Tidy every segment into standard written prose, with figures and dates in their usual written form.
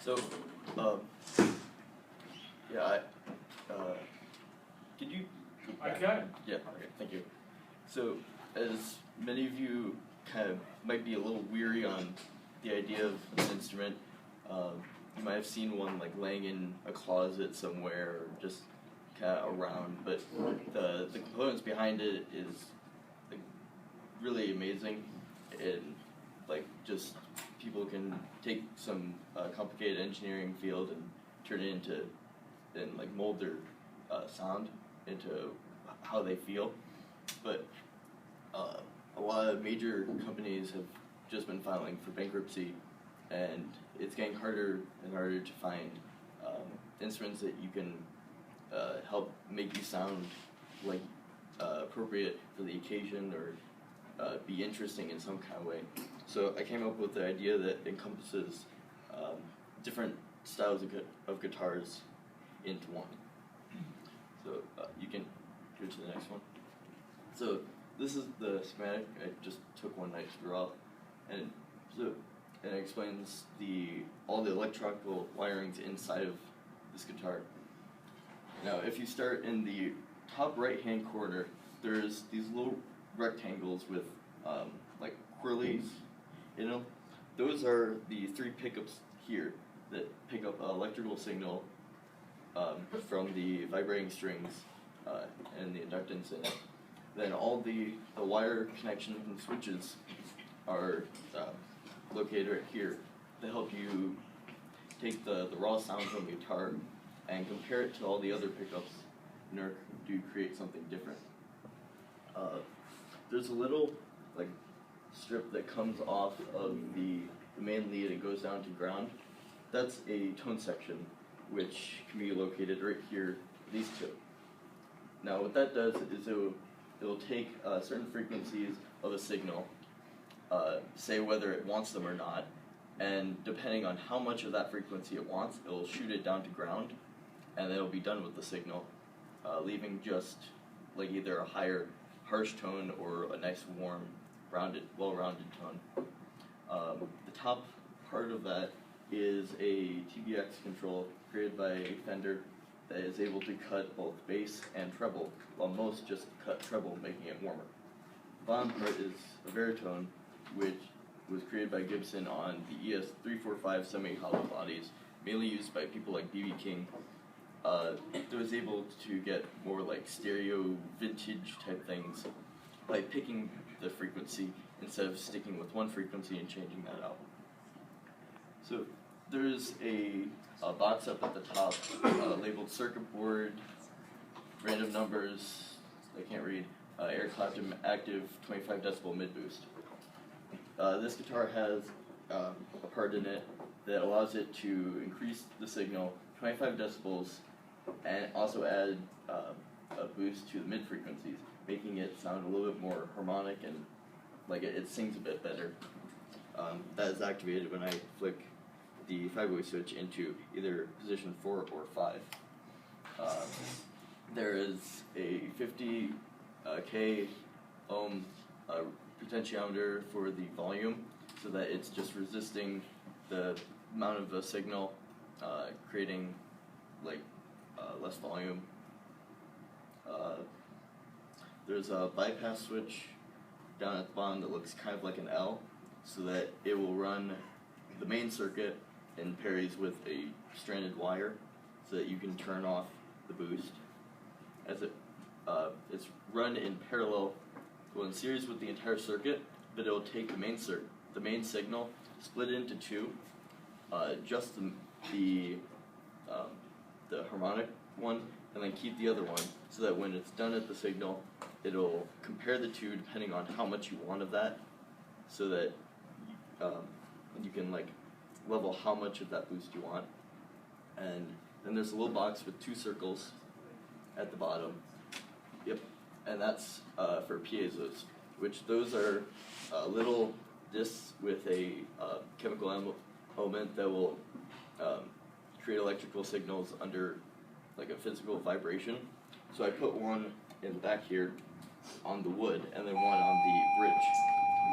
So, um, yeah, could you? I can. Yeah, okay, thank you. So, as many of you kind of might be a little weary on the idea of an instrument, you might have seen one like laying in a closet somewhere or just kind of around, but the components behind it is like really amazing, and like just people can take some complicated engineering field and turn it into and like mold their sound into how they feel. But a lot of major companies have just been filing for bankruptcy, and it's getting harder and harder to find instruments that you can help make you sound like appropriate for the occasion or be interesting in some kind of way. So I came up with the idea that encompasses different styles of guitars into one. So you can go to the next one. So this is the schematic I just took one night to draw, and so it explains all the electrical wirings inside of this guitar. Now, if you start in the top right-hand corner, there's these little rectangles with like quirlies in them. Those are the 3 pickups here that pick up an electrical signal from the vibrating strings and the inductance in it. Then all the wire connections and switches are located right here to help you take the raw sound from the guitar and compare it to all the other pickups in order to create something different. There's a little like strip that comes off of the main lead and goes down to ground. That's a tone section, which can be located right here, these two. Now what that does is it'll take certain frequencies of a signal, say whether it wants them or not, and depending on how much of that frequency it wants, it'll shoot it down to ground, and it'll be done with the signal, leaving just like either a higher harsh tone or a nice warm, well-rounded tone. The top part of that is a TBX control created by Fender that is able to cut both bass and treble, while most just cut treble, making it warmer. The bottom part is a baritone, which was created by Gibson on the ES-345 semi-hollow bodies, mainly used by people like B.B. King. It was able to get more like stereo vintage type things by picking the frequency instead of sticking with one frequency and changing that out. So there's a box up at the top labeled circuit board, random numbers, I can't read, Eric Clapton active 25 decibel mid boost. This guitar has a part in it that allows it to increase the signal 25 decibels and also add a boost to the mid frequencies, making it sound a little bit more harmonic and like it sings a bit better. That is activated when I flick the 5-way switch into either position 4 or 5. There is a 50K ohm potentiometer for the volume, so that it's just resisting the amount of a signal, creating like less volume. There's a bypass switch down at the bottom that looks kind of like an L, so that it will run the main circuit in pairs with a stranded wire, so that you can turn off the boost. As it's run in parallel, well, in series with the entire circuit, but it'll take the main signal, split it into 2, just the harmonic one, and then keep the other one, so that when it's done at the signal, it'll compare the 2 depending on how much you want of that, so that you can like level how much of that boost you want. And then there's a little box with 2 circles at the bottom. Yep, and that's for piezos, which those are little discs with a chemical element that will create electrical signals under like a physical vibration. So I put one in the back here on the wood, and then one on the bridge,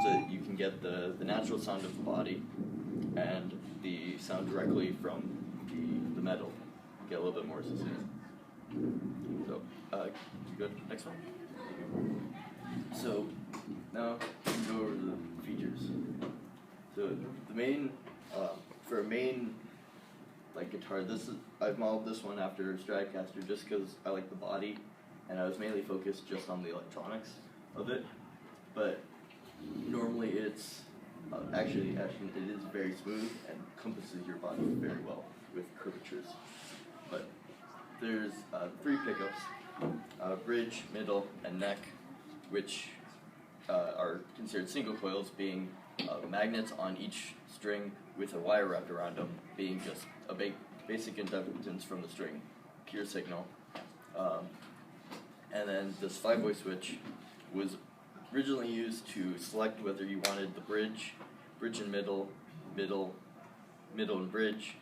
so that you can get the natural sound of the body and the sound directly from the metal. Get a little bit more sustain. So, you go to the next one. So, now we can go over the features. So, the main, for a main like guitar, I've modeled this one after Stratocaster just because I like the body, and I was mainly focused just on the electronics of it. But normally it's actually it is very smooth and compasses your body very well with curvatures. But there's 3 pickups, bridge, middle, and neck, which are considered single coils, being magnets on each string with a wire wrapped around them, being just a basic inductance from the string, pure signal. And then this 5-way switch was originally used to select whether you wanted the bridge and middle and bridge,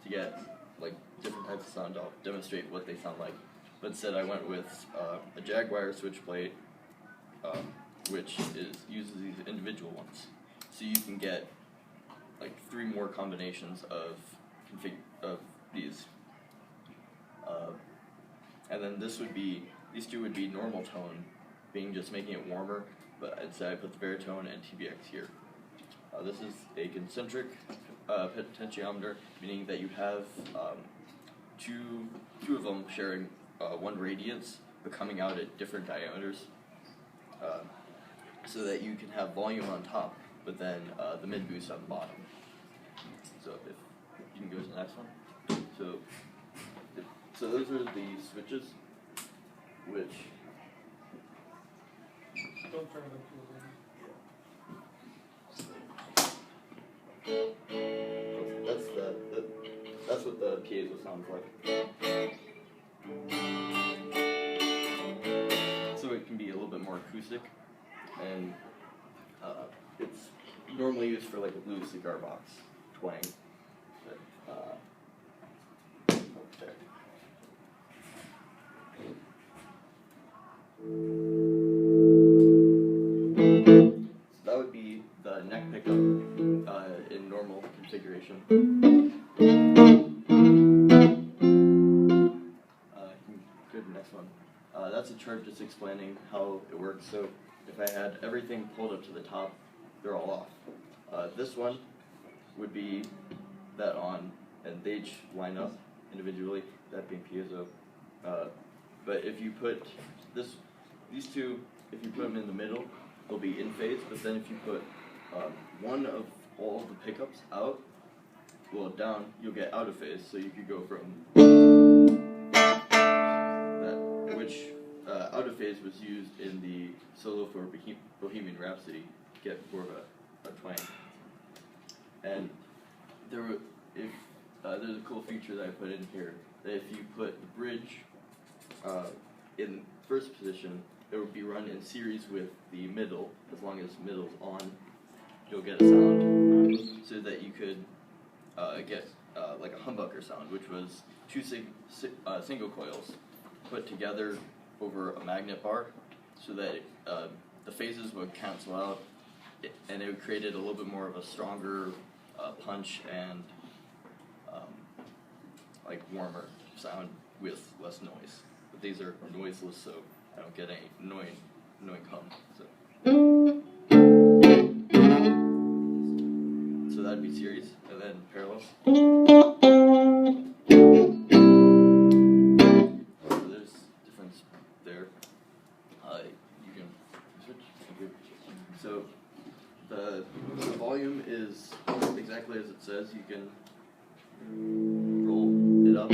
to get like different types of sound. I'll demonstrate what they sound like. But instead I went with a Jaguar switch plate, which uses these individual ones. So you can get like 3 more combinations of these. And then these 2 would be normal tone, being just making it warmer, but instead I put the baritone and TBX here. This is a concentric potentiometer, meaning that you have two of them sharing one radius, but coming out at different diameters, so that you can have volume on top, but then the mid boost on the bottom. So if you can go to the next one. So those are the switches, which don't turn it that's what the piezo sounds like. So it can be a little bit more acoustic, and it's normally used for like a blue cigar box twang. But, okay. So that would be the neck pickup in normal configuration. Good, next one. That's a chart just explaining how it works. So if I had everything pulled up to the top, they're all off. This one would be that on, and they each line up individually, that being piezo. But if you put these 2, if you put them in the middle, they'll be in phase. But then if you put one of all the pickups out, well down, you'll get out of phase. So you could go from that, which out of phase was used in the solo for Bohemian Rhapsody to get more of a twang. And there's a cool feature that I put in here, that if you put the bridge in first position, it would be run in series with the middle. As long as middle's on, you'll get a sound, so that you could get like a humbucker sound, which was 2 single coils put together over a magnet bar, so that the phases would cancel out, and it created a little bit more of a stronger punch and like warmer sound with less noise. But these are noiseless, so I don't get any annoying hum. So that'd be series, and then parallel. So there's difference there. You can switch. Thank you. So the volume is exactly as it says. You can roll it up.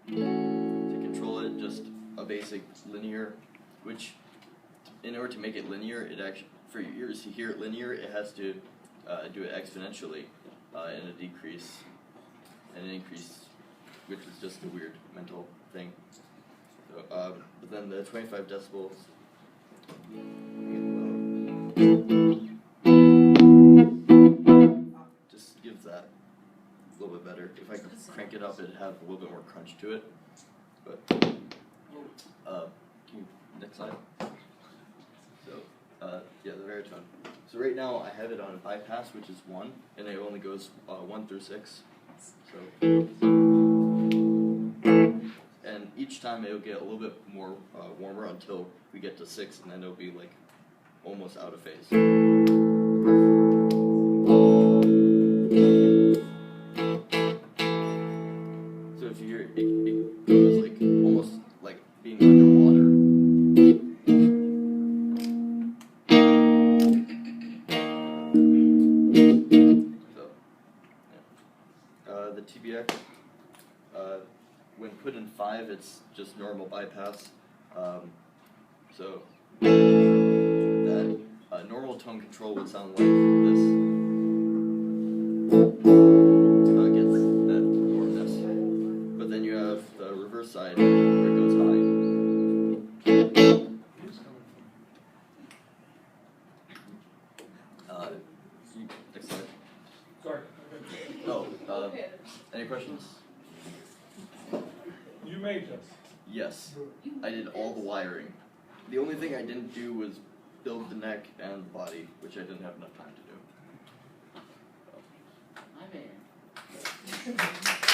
To control it, just a basic linear, which in order to make it linear, it actually, for your ears to hear it linear, it has to do it exponentially and a decrease and an increase, which is just a weird mental thing. So, but then the 25 decibels. Just gives that a little bit better. If I could crank it up, it'd have a little bit more crunch to it. But next slide. So yeah, the baritone. So right now I have it on a bypass, which is 1, and it only goes 1 through 6. So, and each time it'll get a little bit more warmer until we get to 6, and then it'll be like almost out of phase. So if you hear it, it goes like almost like being underwater. So, yeah. The TBX, when put in 5, it's just normal bypass. So that normal tone control would sound like this. Gets that warmness. But then you have the reverse side where it goes high. Next slide. Sorry. Oh, any questions? You made this. Yes, I did all the wiring. The only thing I didn't do was build the neck and the body, which I didn't have enough time to do. I made it.